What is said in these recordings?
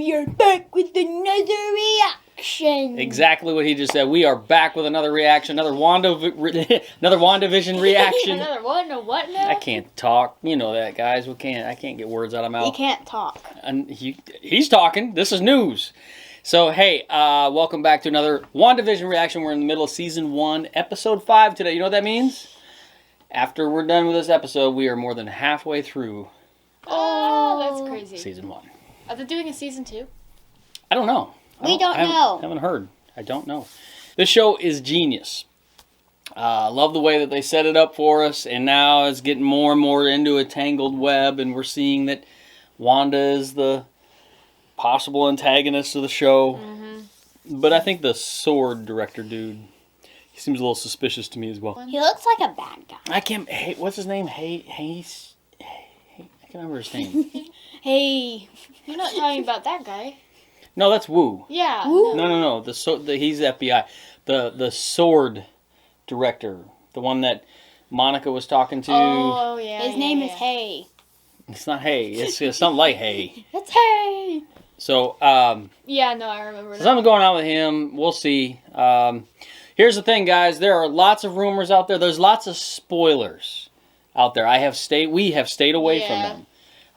we are back with another reaction. Exactly what he just said. We are back with another reaction, another WandaVision reaction. Another Wanda what now? I can't talk. You know that, guys. I can't get words out of my mouth. He can't talk. And he's talking. This is news. So, hey, welcome back to another WandaVision reaction. We're in the middle of Season 1, Episode 5 today. You know what that means? After we're done with this episode, we are more than halfway through Oh, that's crazy. Season 1. Are they doing a Season 2? I don't know. We don't know. I haven't heard. I don't know. This show is genius. Love the way that they set it up for us, and now it's getting more and more into a tangled web, and we're seeing that Wanda is the possible antagonist of the show. Mm-hmm. But I think the sword director dude, he seems a little suspicious to me as well. He looks like a bad guy. I can't. Hey, what's his name? I can't remember his name. Hey, you're not talking about that guy. No, that's Wu. Yeah. Wu? No. He's the FBI. The sword director, the one that Monica was talking to. Oh yeah. His name is Hay. It's not Hay. It's something like Hay. It's Hay. So yeah, no, I remember. Something going on with him. We'll see. Here's the thing, guys. There are lots of rumors out there. There's lots of spoilers out there. We have stayed away from them.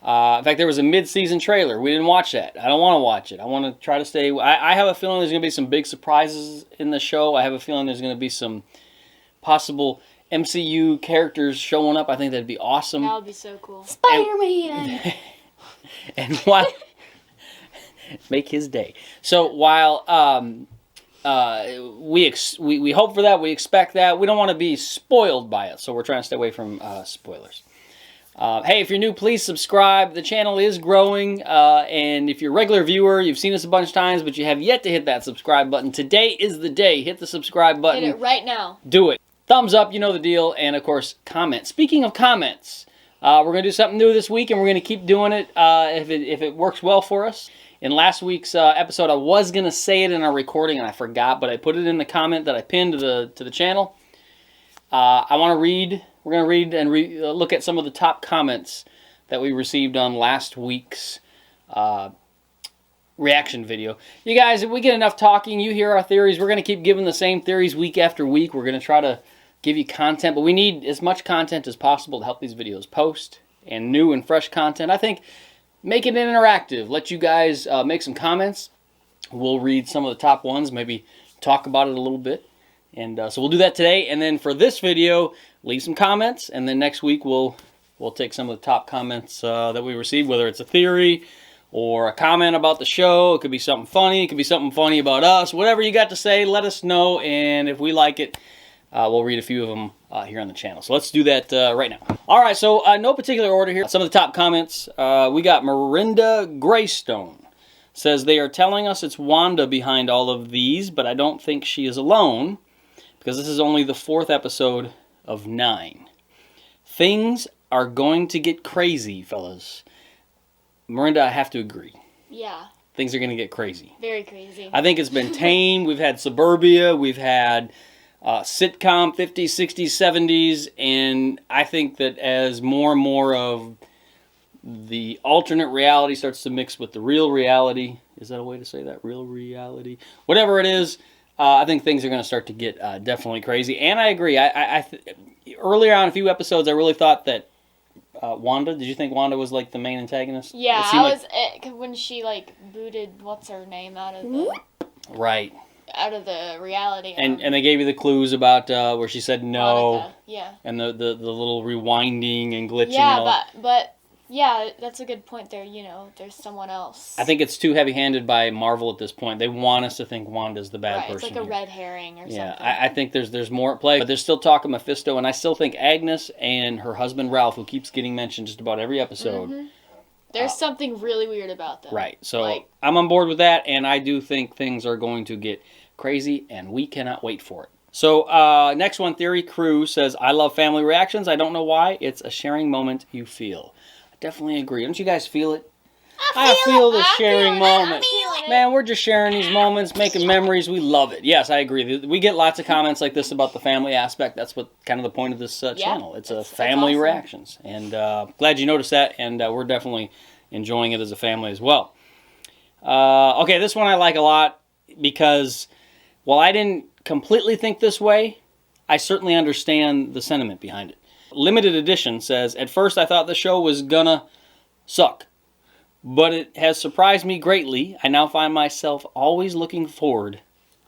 In fact, there was a mid-season trailer. We didn't watch that. I don't want to watch it. I want to try to stay. I have a feeling there's going to be some big surprises in the show. I have a feeling there's going to be some possible MCU characters showing up. I think that'd be awesome. That would be so cool. Spider-Man! And while... make his day. So while we hope for that, we expect that, we don't want to be spoiled by it. So we're trying to stay away from spoilers. Hey, if you're new, please subscribe. The channel is growing, and if you're a regular viewer, you've seen us a bunch of times, but you have yet to hit that subscribe button. Today is the day. Hit the subscribe button. Hit it right now. Do it. Thumbs up, you know the deal, and of course, comment. Speaking of comments, we're going to do something new this week, and we're going to keep doing it if it works well for us. In last week's episode, I was going to say it in our recording, and I forgot, but I put it in the comment that I pinned to the channel. I want to read... We're going to read and look at some of the top comments that we received on last week's reaction video. You guys, if we get enough talking, you hear our theories. We're going to keep giving the same theories week after week. We're going to try to give you content, but we need as much content as possible to help these videos post, and new and fresh content. I think make it interactive. Let you guys make some comments. We'll read some of the top ones, maybe talk about it a little bit. And so we'll do that today, and then for this video, leave some comments, and then next week we'll take some of the top comments that we received, whether it's a theory or a comment about the show. It could be something funny. It could be something funny about us. Whatever you got to say, let us know, and if we like it, we'll read a few of them here on the channel. So let's do that right now. All right, so no particular order here. Some of the top comments, we got Miranda Greystone. Says, they are telling us it's Wanda behind all of these, but I don't think she is alone, because this is only the 4th episode of 9. Things are going to get crazy, fellas. Miranda, I have to agree. Yeah. Things are going to get crazy. Very crazy. I think it's been tame. We've had Suburbia. We've had sitcom 50s, 60s, 70s. And I think that as more and more of the alternate reality starts to mix with the real reality, is that a way to say that? Real reality? Whatever it is, I think things are going to start to get definitely crazy. And I agree. Earlier on, a few episodes, I really thought that Wanda, did you think Wanda was like the main antagonist? Yeah, when she like booted what's her name out of the reality. And they gave you the clues about where she said no. Monica. Yeah. And the little rewinding and glitching. Yeah, and all but yeah, that's a good point there. You know, there's someone else. I think it's too heavy-handed by Marvel at this point. They want us to think Wanda's the bad person. It's like a red herring or something. Yeah, I think there's more at play. But there's still talk of Mephisto, and I still think Agnes and her husband Ralph, who keeps getting mentioned just about every episode. Mm-hmm. There's something really weird about them. Right. So I'm on board with that, and I do think things are going to get crazy, and we cannot wait for it. So next one, Theory Crew says, I love family reactions. I don't know why. It's a sharing moment you feel. Definitely agree. Don't you guys feel it? I feel the sharing moment. Man, we're just sharing these moments, making memories. We love it. Yes, I agree. We get lots of comments like this about the family aspect. That's what kind of the point of this channel. It's a family awesome. reactions. And glad you noticed that. And we're definitely enjoying it as a family as well. Okay, this one I like a lot because while I didn't completely think this way, I certainly understand the sentiment behind it. Limited Edition says, at first I thought the show was gonna suck, but it has surprised me greatly. I now find myself always looking forward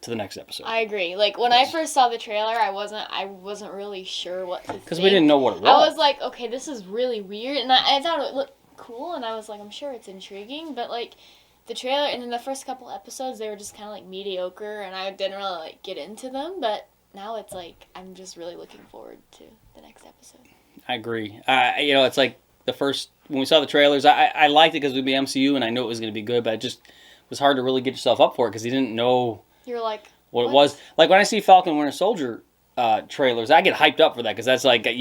to the next episode. I agree. Like, when I first saw the trailer, I wasn't really sure what to think. Because we didn't know what it was. I was like, okay, this is really weird, and I thought it looked cool, and I was like, I'm sure it's intriguing, but like, the trailer, and then the first couple episodes, they were just kind of like mediocre, and I didn't really like get into them, but now it's like, I'm just really looking forward to the next episode. I agree. It's like the first, when we saw the trailers, I liked it because it would be MCU, and I knew it was going to be good, but it just was hard to really get yourself up for it because you didn't know You're like, what it was. Like when I see Falcon Winter Soldier trailers, I get hyped up for that because that's like, that's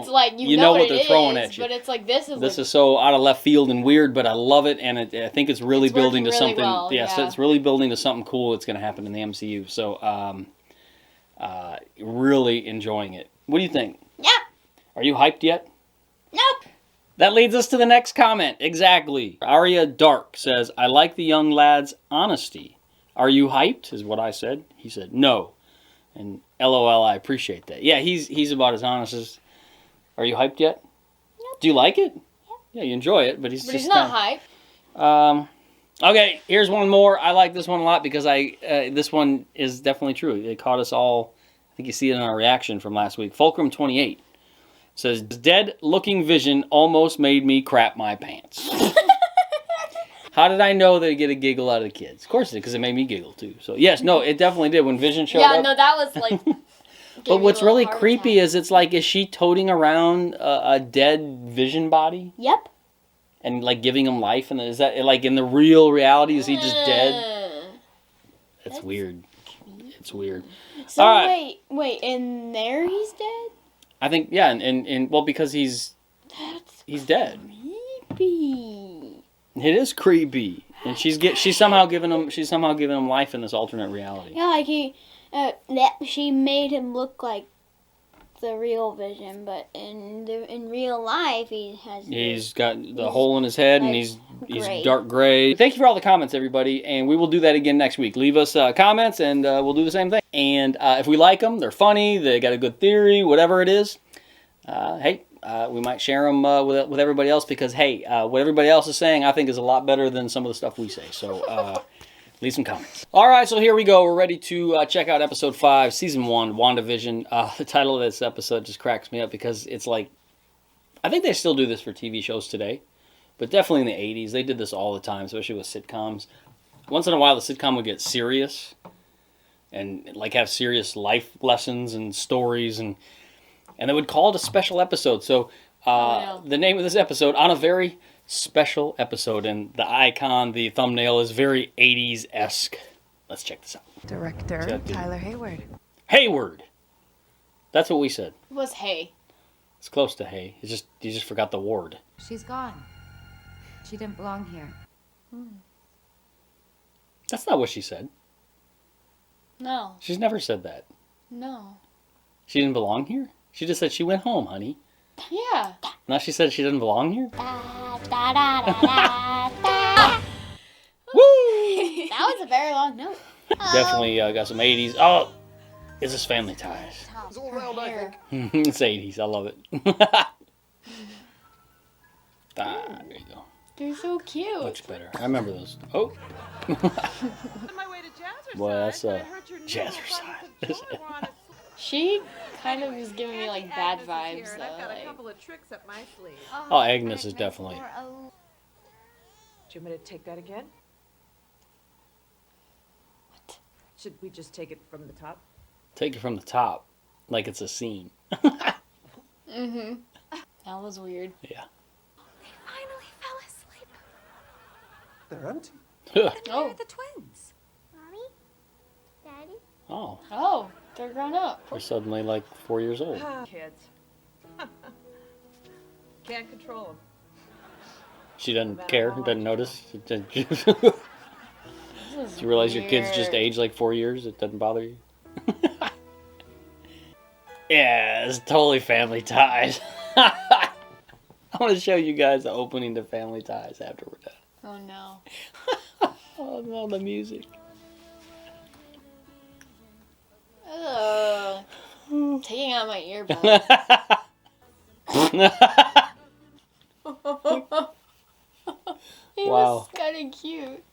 like, you know what they're throwing at you. But it's like, this is so out of left field and weird, but I love it, and I think it's really building to really something. well, So it's really building to something cool that's going to happen in the MCU. So, really enjoying it. What do you think? Yeah. Are you hyped yet? Nope. That leads us to the next comment. Exactly. Arya Dark says, I like the young lad's honesty. Are you hyped? Is what I said. He said, no. And LOL, I appreciate that. Yeah, he's about as honest as... Are you hyped yet? Nope. Do you like it? Yep. Yeah, you enjoy it, but he's not hyped. Okay, here's one more. I like this one a lot because this one is definitely true. It caught us all. I think you see it in our reaction from last week. Fulcrum 28 says, dead-looking Vision almost made me crap my pants. How did I know they'd get a giggle out of the kids? Of course it did, because it made me giggle too. So yes, no, it definitely did. When Vision showed up. Yeah, no, that was like... But what's really creepy is it's like, is she toting around a dead Vision body? Yep. And like giving him life? And is that like in the real reality, is he just dead? That's weird. It's weird. So all right. wait, in there he's dead? I think, yeah, and well, because he's dead. Creepy. It is creepy. And she's somehow giving him life in this alternate reality. Yeah, like she made him look like the real Vision, but in real life He's got the hole in his head, and he's gray. dark gray. Thank you for all the comments, everybody, and we will do that again next week. Leave us comments, and we'll do the same thing. And if we like them, they're funny, they got a good theory, whatever it is, hey, we might share them with everybody else because, hey, what everybody else is saying, I think is a lot better than some of the stuff we say. So leave some comments. All right, so here we go. We're ready to check out episode 5, season 1, WandaVision. The title of this episode just cracks me up because it's like, I think they still do this for TV shows today, but definitely in the 80s, they did this all the time, especially with sitcoms. Once in a while, the sitcom would get serious and like have serious life lessons and stories, and they would call it a special episode. So the name of this episode, on a very special episode, and the icon, the thumbnail is very 80s-esque. Let's check this out. Director Tyler Hayward. Hayward. That's what we said. It was hay. It's close to hay. You just forgot the word. She's gone. She didn't belong here. That's not what she said. No. She's never said that. No. She didn't belong here? She just said she went home, honey. Yeah. Now she said she didn't belong here? Da, da, da, da, da. Woo! That was a very long note. Definitely got some 80s. Oh! Is this Family Ties? It's all round, I think. It's 80s. I love it. There you go. They're so cute. Much better. I remember those. Oh! On my way to Jazzercise, Well, that's I heard your new Jazzercise. Joy were on a She kind of is giving me like bad Agnes is vibes here, and I've though. got a Like, couple of tricks up my sleeve. Oh, Agnes is definitely. Do you want me to take that again? What? Should we just take it from the top? Take it from the top, like it's a scene. mm-hmm. That was weird. Yeah. They finally fell asleep. They're empty. Oh. They're the twins. Mommy? Daddy? Oh, Oh, they're grown up. we're suddenly like 4 years old. Kids. Can't control them. She doesn't care, doesn't notice. Do This is you realize your kids just weird. aged like 4 years? It doesn't bother you? Yeah, it's totally Family Ties. I want to show you guys the opening to Family Ties after we're done. Oh no. Oh no, the music. Ugh. Taking out my earbuds. He Wow. was kind of cute.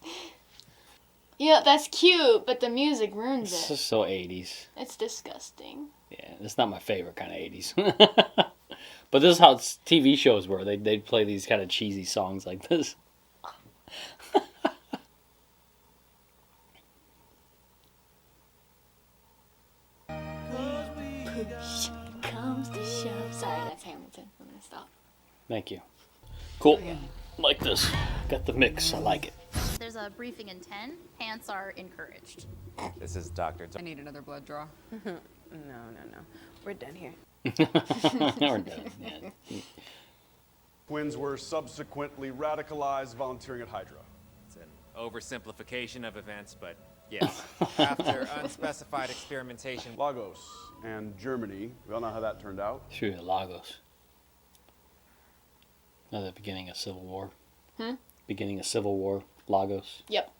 Yeah, that's cute, but the music ruins It's it. just so 80s. It's disgusting. Yeah, it's not my favorite kind of 80s. But this is how TV shows were. They'd play these kind of cheesy songs like this. Push comes to shove. Sorry, that's Hamilton. I'm gonna stop. Thank you. Cool. Like this. Got the mix. I like it. There's a briefing in 10. Pants are encouraged. This is Dr. I need another blood draw. No. We're done here. We're done. Yeah. Twins were subsequently radicalized, volunteering at Hydra. It's an oversimplification of events, but yes. After unspecified experimentation, Lagos and Germany. We all know how that turned out. Through Lagos. No, the beginning of Civil War. Beginning of Civil War. Lagos. Yep.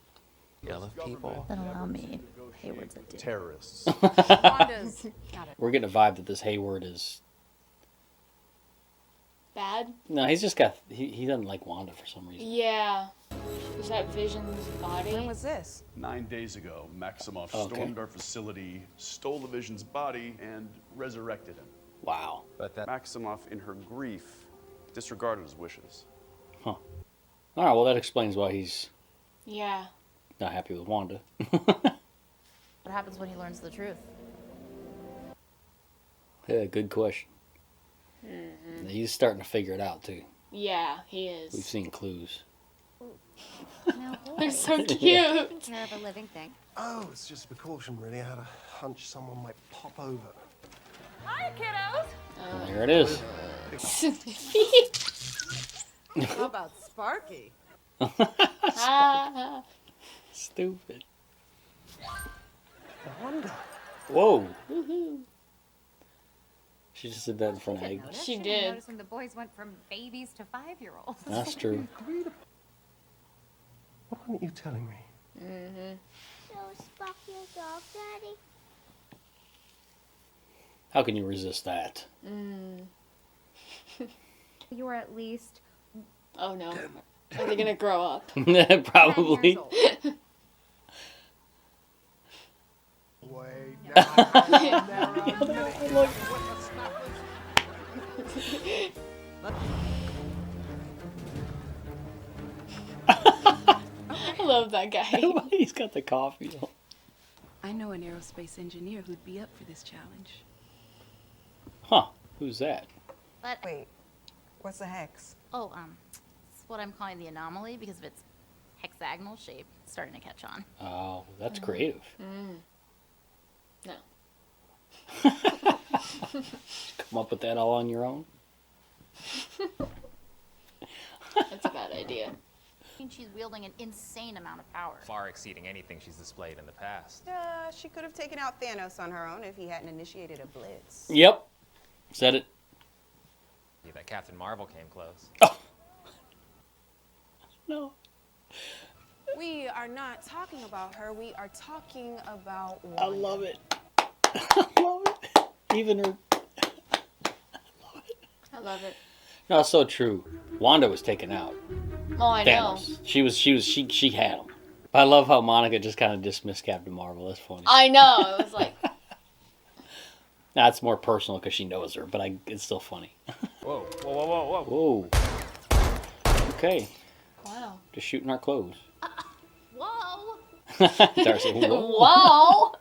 yellow people. Then allow me. Hayward's a dude. Terrorists. Wanda's got it. We're getting a vibe that this Hayward is... Bad? No, he's just got... He doesn't like Wanda for some reason. Yeah. Is that Vision's body? When was this? 9 days ago, Maximoff Okay. stormed our facility, stole the Vision's body, and resurrected him. Wow. But that Maximoff, in her grief, disregarded his wishes. Huh. Alright, well that explains why he's Yeah. not happy with Wanda. What happens when he learns the truth? Yeah, good question. He's starting to figure it out too. Yeah, he We've is. seen clues. No, They're so cute. Care of a living thing. Oh, it's just a precaution, really. I had a hunch someone might pop over. Hi, kiddos. There it is. How about Sparky? Ah. Stupid. Wanda. Whoa. She just did that in front of Egg. She did. Notice when the boys went from babies to 5-year-olds. That's true. What aren't you telling me? So Sparky a dog, Daddy? How can you resist that? You were at least Oh no. Are they gonna grow up? 10 Probably. years old. Wait. I love that guy. He's got the coffee. I know an aerospace engineer who'd be up for this challenge. Huh. Who's that? But, Wait, what's a hex? it's what I'm calling the anomaly because of its hexagonal shape. It's starting to catch on. Oh, that's creative. No. Come up with that all on your own? That's a bad idea. I mean, she's wielding an insane amount of power. far exceeding anything she's displayed in the past. She could have taken out Thanos on her own if he hadn't initiated a blitz. Yep. Said it. Yeah, that Captain Marvel came close. No. We are not talking about her. We are talking about Wanda. I love it. I love it. Even her. I love it. No, it's so true. Wanda was taken out. Oh, I know. Thanos. She had him. But I love how Monica just kind of dismissed Captain Marvel. That's funny. I know. It was like, That's more personal because she knows her, but it's still funny. Whoa, whoa, whoa, whoa, whoa. Whoa. Okay. wow. Just shooting our clothes. Whoa! Darcy, whoa. Wow.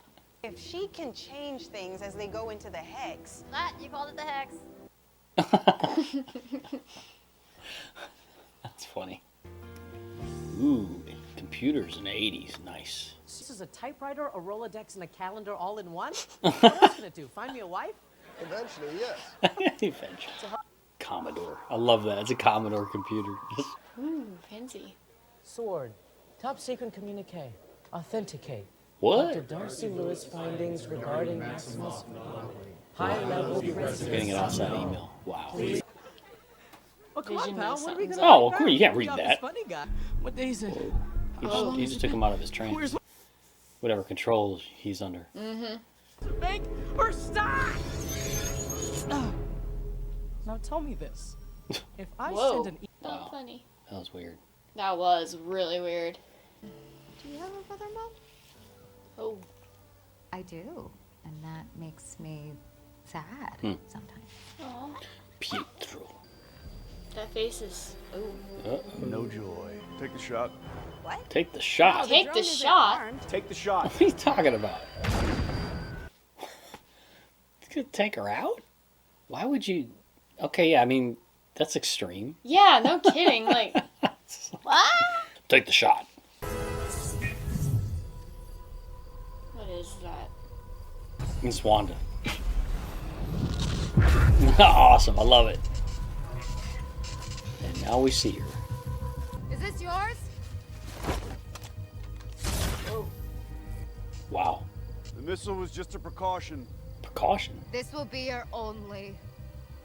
If she can change things as they go into the hex, That, you called it the hex. That's funny. Ooh, computers in the 80s. Nice. This is a typewriter, a Rolodex, and a calendar all in one? What else gonna do? Find me a wife? Eventually, yes. Eventually. Commodore. I love that. It's a Commodore computer. Ooh, fancy. Sword. Top secret communique. Authenticate. What? Darcy Lewis findings regarding Maximus. High level Getting it outside email. Wow. Oh, come on, Vision pal. knows What are we something's gonna up. Oh, write well, cool, you now? can't read Good job, that. this funny guy. What day is it? He just took him out of his trance. Whatever control he's under. Make her stop! Now tell me this. If I Whoa. send an Not funny. That was weird. That was really weird. Do you have a brother, Mom? Oh. I do. And that makes me sad sometimes. Aw. Pietro. That face is. Oh. No joy. Take the shot. Take the shot. Take the shot. Take the shot. What are you talking about? It's gonna take her out? Why would you? Okay, yeah, I mean, that's extreme. Yeah, no kidding. Like, what? Take the shot. What is that? It's Wanda. Awesome, I love it. And now we see her. Is this yours? Wow. The missile was just a precaution. Precaution. This will be your only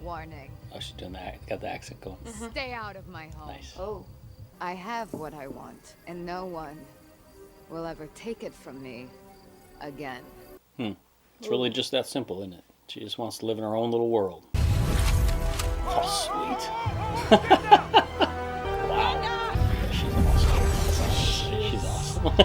warning. Oh, she's doing that. Got the accent going. Stay out of my home. Nice. Oh. I have what I want, and no one will ever take it from me again. It's really just that simple, isn't it? She just wants to live in her own little world. Oh, sweet. Wow. Yeah, she's awesome. She's awesome.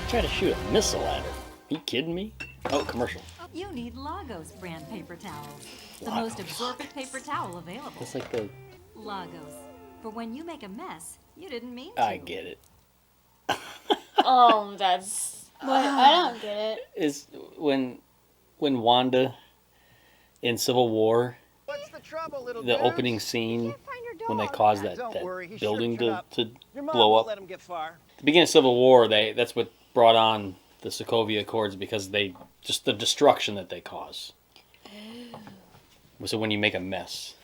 Try to shoot a missile at her. Are you kidding me? Oh, commercial. You need Lagos brand paper towels. The Lagos. most absorbent paper towel available. It's like the... Lagos. For when you make a mess, you didn't mean to. I get it. Oh, that's. Wait, I don't get it. Is when Wanda in Civil War, What's the trouble, little the dude? opening scene Find your when they dog. caused Yeah, that, don't that worry, he building should shut to up. Your mom blow won't up. let him get far. The beginning of Civil War, that's what brought on the Sokovia Accords because they just the destruction that they cause. So when you make a mess.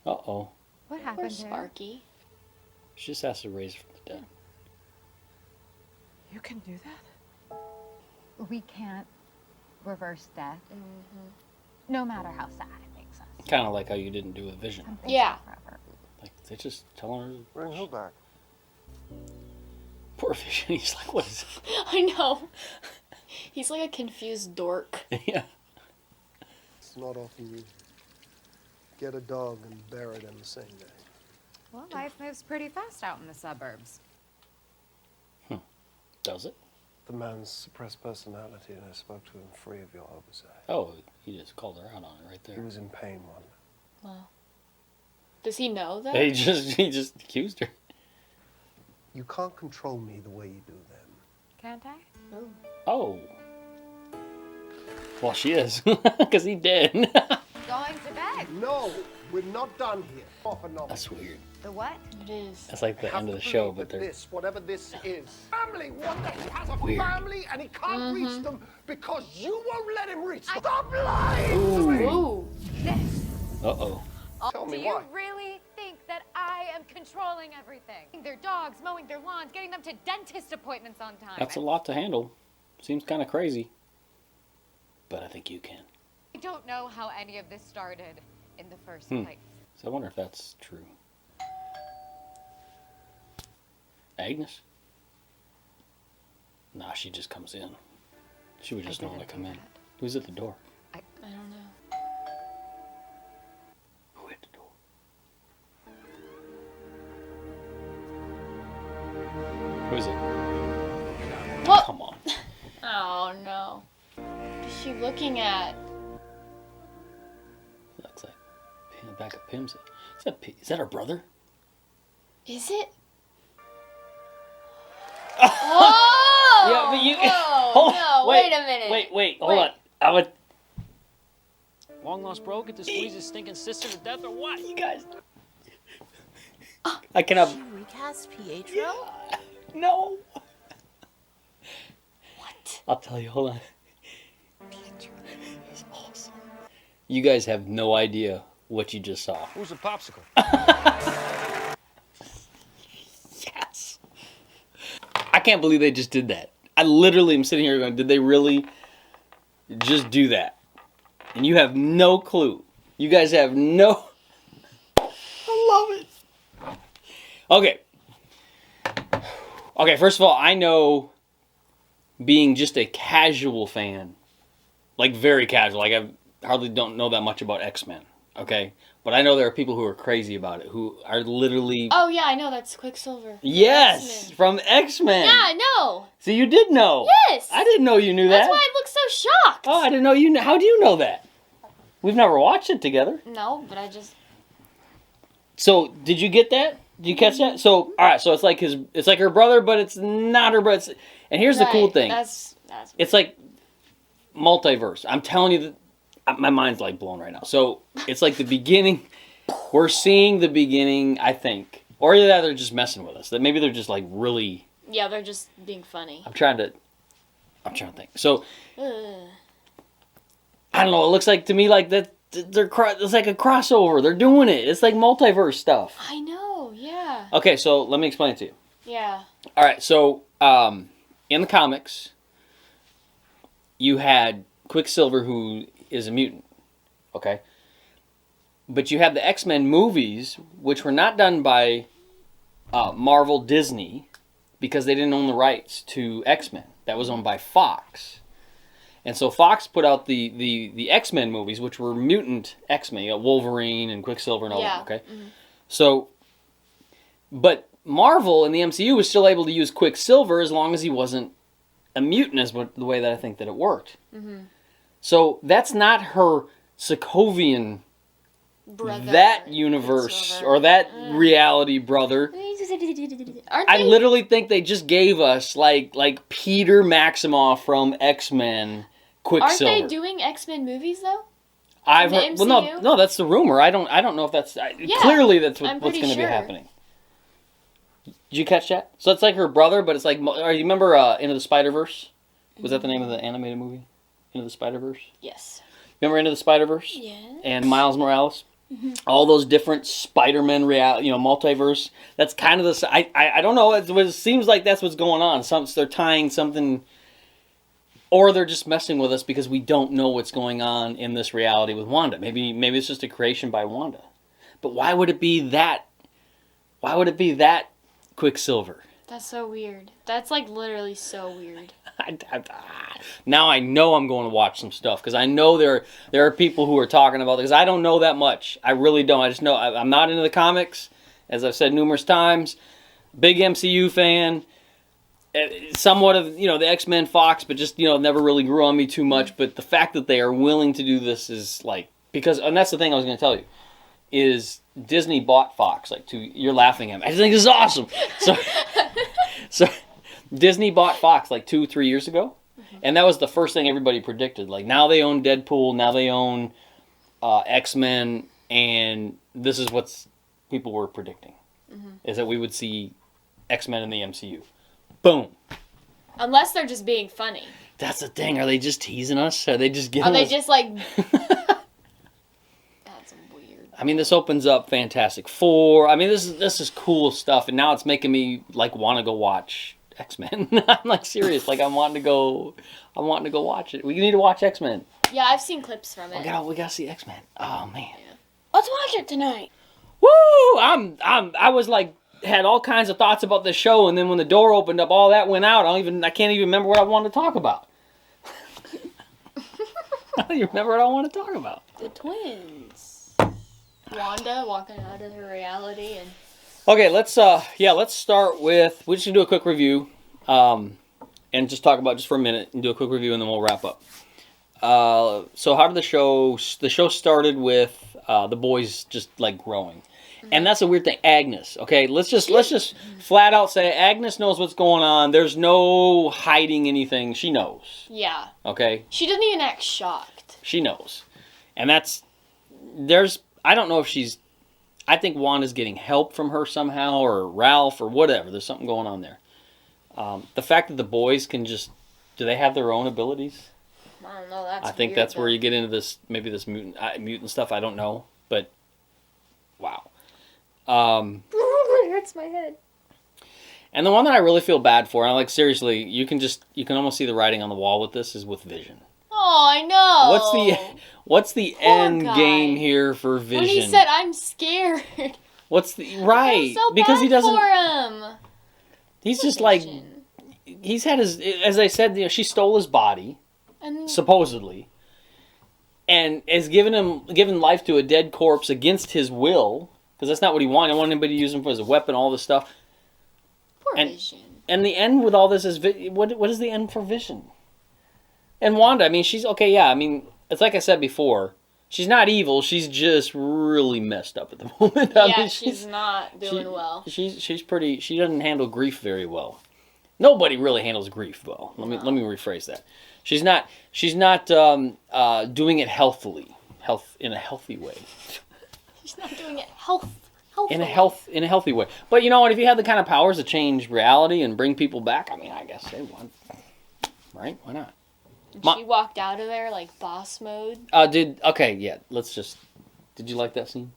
Uh-oh. What Poor happened to her? Sparky. She just has to raise from the dead. You can do that? We can't reverse death, no matter how sad it makes us. Kind of like how you didn't do with Vision. Some things Yeah. are forever. Like they just telling her. Bring her back. Poor Vision. He's like, what is I know. He's like a confused dork. it? Yeah. It's not often you get a dog and bury it in the same day. Well, life moves pretty fast out in the suburbs. Does it? The man's suppressed personality, and I spoke to him free of your oversight. Oh, he just called her out on it right He there. was in pain, Wanda. Wow. Does he know that? He just accused her. You can't control me the way you do them. Can't I? Oh. Well, she is, because he did. Going to bed. No, we're not done here. Off and off. That's weird. The what? It is. That's like I the have end of to the show, believe but that they're this, whatever this is, family. Wanda, he has a Weird. family, and he can't reach them because you won't let him reach them. Stop lying to me. Ooh. Uh-oh. Tell me Do why. you really think that I am controlling everything? Their dogs, mowing their lawns, getting them to dentist appointments on time. That's a lot to handle. Seems kind of crazy. But I think you can. I don't know how any of this started in the first Hmm. place. So I wonder if that's true. Agnes? Nah, she just comes in. She would just I normally didn't come do in. that. Who's at the door? I don't know. Who at the door? Who is it? What? Come on. Oh no. What is she looking at? Looks like in the back of Pim's. Is that her brother? Is it? Oh! Yeah, but you. Whoa, Hold on, no, wait a minute. Wait, hold on. I would. Long lost bro, get to squeeze his stinking sister to death or what? You guys. I cannot. She recast Pietro? No. What? I'll tell you. Hold on. He's awesome. You guys have no idea what you just saw. Who's a popsicle? Yes. I can't believe they just did that. I literally am sitting here going, did they really just do that? And you have no clue. You guys have no... I love it. Okay, Okay, first of all, I know being just a casual fan, like very casual, like I hardly don't know that much about X-Men, okay? But I know there are people who are crazy about it, who are literally... Oh, yeah, I know. That's Quicksilver. Yes! X-Men. From X-Men! Yeah, I know! So you did know? Yes! I didn't know you knew that. That's why I look so shocked! Oh, I didn't know you knew. How do you know that? We've never watched it together. No, but I just... So, did you get that? Did you catch that? So, alright, so it's like her brother, but it's not her brother. And here's the cool thing. That's it's like multiverse. I'm telling you that my mind's like blown right now. So it's like the beginning. We're seeing the beginning, I think. Or either that they're just messing with us. That maybe they're just like really... Yeah, they're just being funny. I'm trying to think. So, Ugh. I don't know. It looks like to me like that it's like a crossover. They're doing it. It's like multiverse stuff. I know, yeah. Okay, so let me explain it to you. Yeah. Alright, so in the comics, you had Quicksilver, who is a mutant, okay? But you have the X-Men movies, which were not done by Marvel Disney, because they didn't own the rights to X-Men. That was owned by Fox. And so Fox put out the X-Men movies, which were mutant X-Men, Wolverine and Quicksilver and all that, okay? Mm-hmm. So, but Marvel and the MCU was still able to use Quicksilver as long as he wasn't a mutant, is the way that I think that it worked. Mm-hmm. So that's not her Sokovian brother, that universe or that reality brother. I literally think they just gave us like Peter Maximoff from X-Men Quicksilver. Aren't they doing X-Men movies though? I've heard, well, no, that's the rumor. I don't know if that's clearly that's what's going to be happening. Did you catch that? So it's like her brother, but it's like, you remember Into the Spider-Verse? Was that the name of the animated movie? Into the Spider-Verse? Yes. Remember Into the Spider-Verse? Yeah. And Miles Morales? Mm-hmm. All those different Spider-Man multiverse. That's kind of the... I don't know. It seems like that's what's going on. They're tying something... Or they're just messing with us because we don't know what's going on in this reality with Wanda. Maybe it's just a creation by Wanda. But why would it be that... Why would it be that Quicksilver? That's so weird. That's like literally so weird. Now I know I'm going to watch some stuff because I know there are people who are talking about it because I don't know that much. I really don't. I just know I'm not into the comics, as I've said numerous times. Big MCU fan. Somewhat of the X-Men Fox, but just never really grew on me too much. But the fact that they are willing to do this is like and that's the thing I was going to tell you is Disney bought Fox you're laughing at me. I just think this is awesome. So Disney bought Fox 2-3 years ago, and that was the first thing everybody predicted. Like now they own Deadpool, now they own X-Men, and this is what people were predicting is that we would see X-Men in the MCU. Boom. Unless they're just being funny. That's the thing. Are they just teasing us? Are they just giving us... Are they just like... That's weird. I mean, this opens up Fantastic Four. I mean, this is cool stuff, and now it's making me want to go watch X-Men. I'm serious. I'm wanting to go watch it. We need to watch X-Men. Yeah, I've seen clips from it. We gotta see X-Men. Oh man. Yeah. Let's watch it tonight. Woo! I was had all kinds of thoughts about this show, and then when the door opened up, all that went out. I can't even remember what I wanted to talk about. I don't even remember what I want to talk about. The twins. Wanda walking out of her reality and... Okay, let's start with... We're just going to do a quick review. And just talk about just for a minute and do a quick review and then we'll wrap up. So how did the show... The show started with the boys just growing. And that's a weird thing. Agnes, okay? Let's just flat out say Agnes knows what's going on. There's no hiding anything. She knows. Yeah. Okay? She doesn't even act shocked. She knows. And I don't know if she's... I think Wanda's getting help from her somehow, or Ralph, or whatever. There's something going on there. The fact that the boys can just... Do they have their own abilities? I don't know. That's I think weird, that's where you get into this, maybe this mutant stuff. I don't know. But, wow. It hurts my head. And the one that I really feel bad for, and seriously, you can almost see the writing on the wall with this, is with Vision. Oh, I know. What's the end game here for Vision? When he said, "I'm scared." What's the right? I feel so because bad he doesn't. For him. He's just like, he's had his, as I said, you know, she stole his body, And supposedly, and has given life to a dead corpse against his will, because that's not what he wanted. He wanted anybody to use him for as a weapon, all this stuff. poor Vision. And the end with all this is, what is the end for Vision? And Wanda, I mean, she's, okay, yeah, I mean, it's like I said before, she's not evil, she's just really messed up at the moment. I mean, she's not doing well. She's pretty, she doesn't handle grief very well. Nobody really handles grief well. Let me rephrase that. She's not doing it healthily, in a healthy way. She's not doing it healthily. In a healthy way. But you know what? If you had the kind of powers to change reality and bring people back, I mean, I guess they would, right? Why not? And she walked out of there like boss mode. Did you like that scene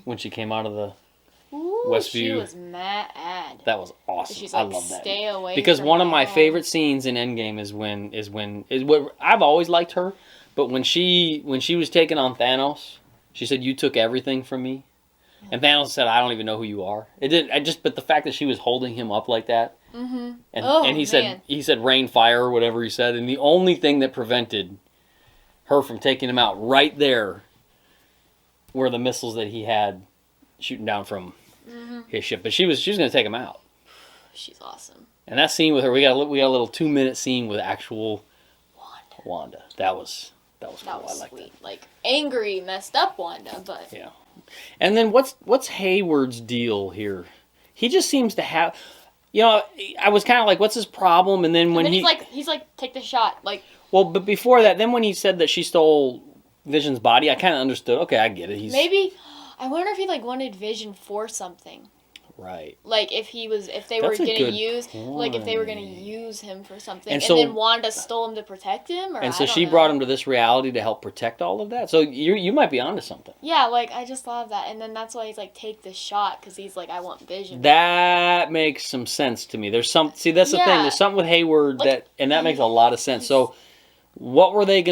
when she came out of the Westview? She was mad. That was awesome. She's I like, love that. stay away. Because from one of my home. favorite scenes in Endgame is what I've always liked her, but when she was taking on Thanos, she said, "You took everything from me," and Thanos said, "I don't even know who you are." But the fact that she was holding him up like that, and he said rain, fire, or whatever he said, and the only thing that prevented her from taking him out right there were the missiles that he had shooting down from his ship, but she was going to take him out. She's awesome. And that scene with her, we got a little 2-minute scene with actual Wanda. That was cool. That was I liked sweet. that. Like angry, messed up Wanda, but yeah. And then what's Hayward's deal here? He just seems to have, you know, I was kind of like, what's his problem? And then when he's like, take the shot, like. Well, but before that, then when he said that she stole Vision's body, I kind of understood. Okay, I get it. Maybe, I wonder if he like wanted Vision for something. Right. Like if they were gonna use him for something, and then Wanda stole him to protect him, and so she brought him to this reality to help protect all of that. So you might be onto something. Yeah, like I just thought of that, and then that's why he's like, take the shot, because he's like, I want Vision. That makes some sense to me. There's some that's the thing. There's something with Hayward that makes a lot of sense. So what were they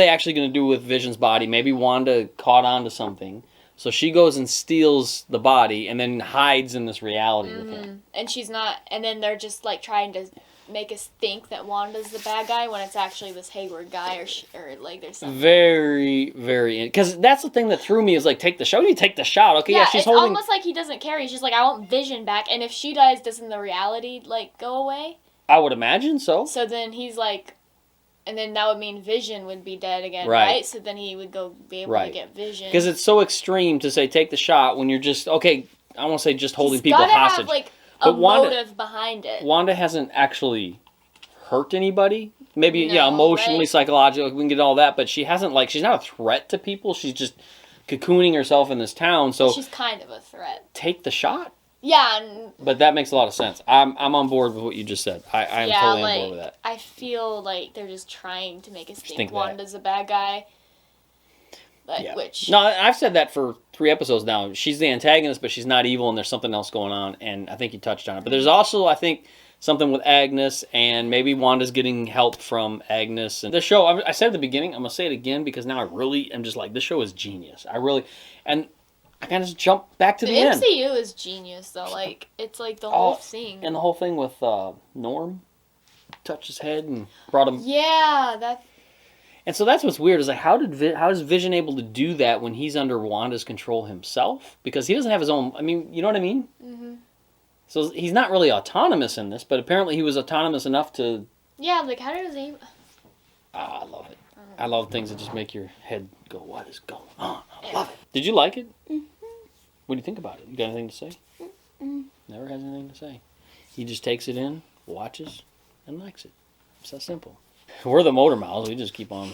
actually gonna do with Vision's body? Maybe Wanda caught on to something. So she goes and steals the body and then hides in this reality with him. And she's not, and then they're just like trying to make us think that Wanda's the bad guy when it's actually this Hayward guy or like there's something. Very, very, because that's the thing that threw me is like, take the shot. You take the shot. Okay, yeah, she's holding. It's almost like he doesn't care. He's just like, I want Vision back. And if she dies, doesn't the reality like go away? I would imagine so. So then he's like, and then that would mean Vision would be dead again, right? So then he would be able to get Vision. Because it's so extreme to say take the shot when you're just, okay, I won't say just holding people hostage. Have like a motive behind it. Wanda hasn't actually hurt anybody. Maybe, emotionally, psychologically, we can get all that, but she hasn't, like, she's not a threat to people. She's just cocooning herself in this town, so. She's kind of a threat. Take the shot. Yeah. But that makes a lot of sense. I'm on board with what you just said. I am totally on board with that. I feel like they're just trying to make us think Wanda's a bad guy. No, I've said that for 3 episodes now. She's the antagonist, but she's not evil, and there's something else going on, and I think you touched on it. But there's also, I think, something with Agnes, and maybe Wanda's getting help from Agnes. And the show, I said at the beginning, I'm going to say it again, because now I really am just like, this show is genius. And I kind of just jump back to the end. The MCU is genius, though. Like, it's like the whole thing. And the whole thing with Norm, touched his head and brought him. Yeah, that. And so that's what's weird is like, how is Vision able to do that when he's under Wanda's control himself? Because he doesn't have his own. I mean, you know what I mean? Mm-hmm. So he's not really autonomous in this, but apparently he was autonomous enough to. Yeah, like how does he? I love it. I love things that just make your head go, what is going on? I love it. Did you like it? Mm-hmm. What do you think about it? You got anything to say? Mm-hmm. Never has anything to say. He just takes it in, watches, and likes it. It's that simple. We're the motor mouths. We just keep on.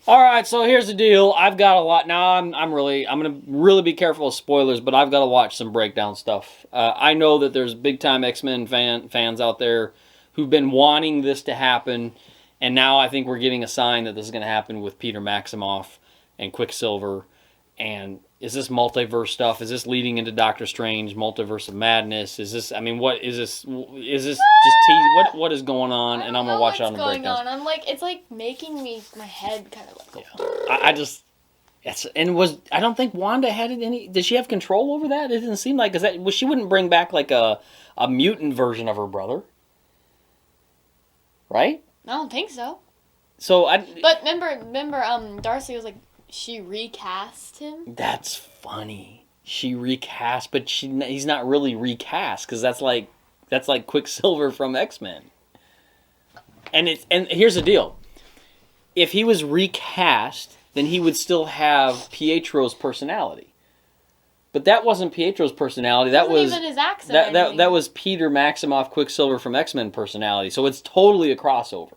All right, so here's the deal. I've got a lot now. I'm gonna really be careful of spoilers, but I've got to watch some breakdown stuff. I know that there's big time X-Men fans out there who've been wanting this to happen, and now I think we're getting a sign that this is going to happen with Peter Maximoff and Quicksilver. And is this multiverse stuff? Is this leading into Doctor Strange, Multiverse of Madness? Is this? I mean, what is this? Is this just tease? What is going on? And I'm gonna watch it on the breakdown. I'm like, it's like making my head kind of like. Yeah. I don't think Wanda had any. Did she have control over that? It didn't seem like, she wouldn't bring back like a mutant version of her brother, right? I don't think so. But remember, Darcy was like, she recast him. That's funny. She recast, but he's not really recast because that's like Quicksilver from X-Men. And here's the deal: if he was recast, then he would still have Pietro's personality. But that wasn't Pietro's personality. That was even his accent. That was Peter Maximoff Quicksilver from X-Men personality. So it's totally a crossover.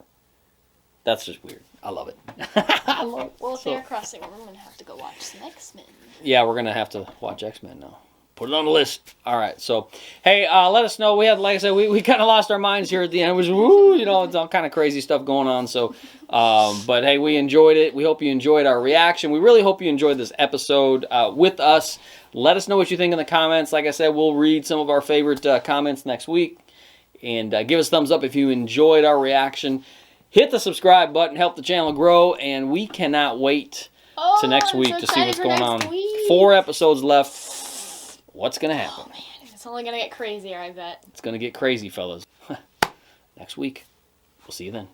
That's just weird. I love it. I love it. Well, if they're crossing, we're gonna have to go watch some X-Men. Yeah, we're gonna have to watch X-Men now. Put it on the list. All right. So, hey, let us know. We had, like I said, we kind of lost our minds here at the end. It was it's all kind of crazy stuff going on. So, but hey, we enjoyed it. We hope you enjoyed our reaction. We really hope you enjoyed this episode with us. Let us know what you think in the comments. Like I said, we'll read some of our favorite comments next week, and give us a thumbs up if you enjoyed our reaction. Hit the subscribe button, help the channel grow, and we cannot wait to next week to see what's going on. 4 episodes left. What's going to happen? Oh, man. It's only going to get crazier, I bet. It's going to get crazy, fellas. Next week. We'll see you then.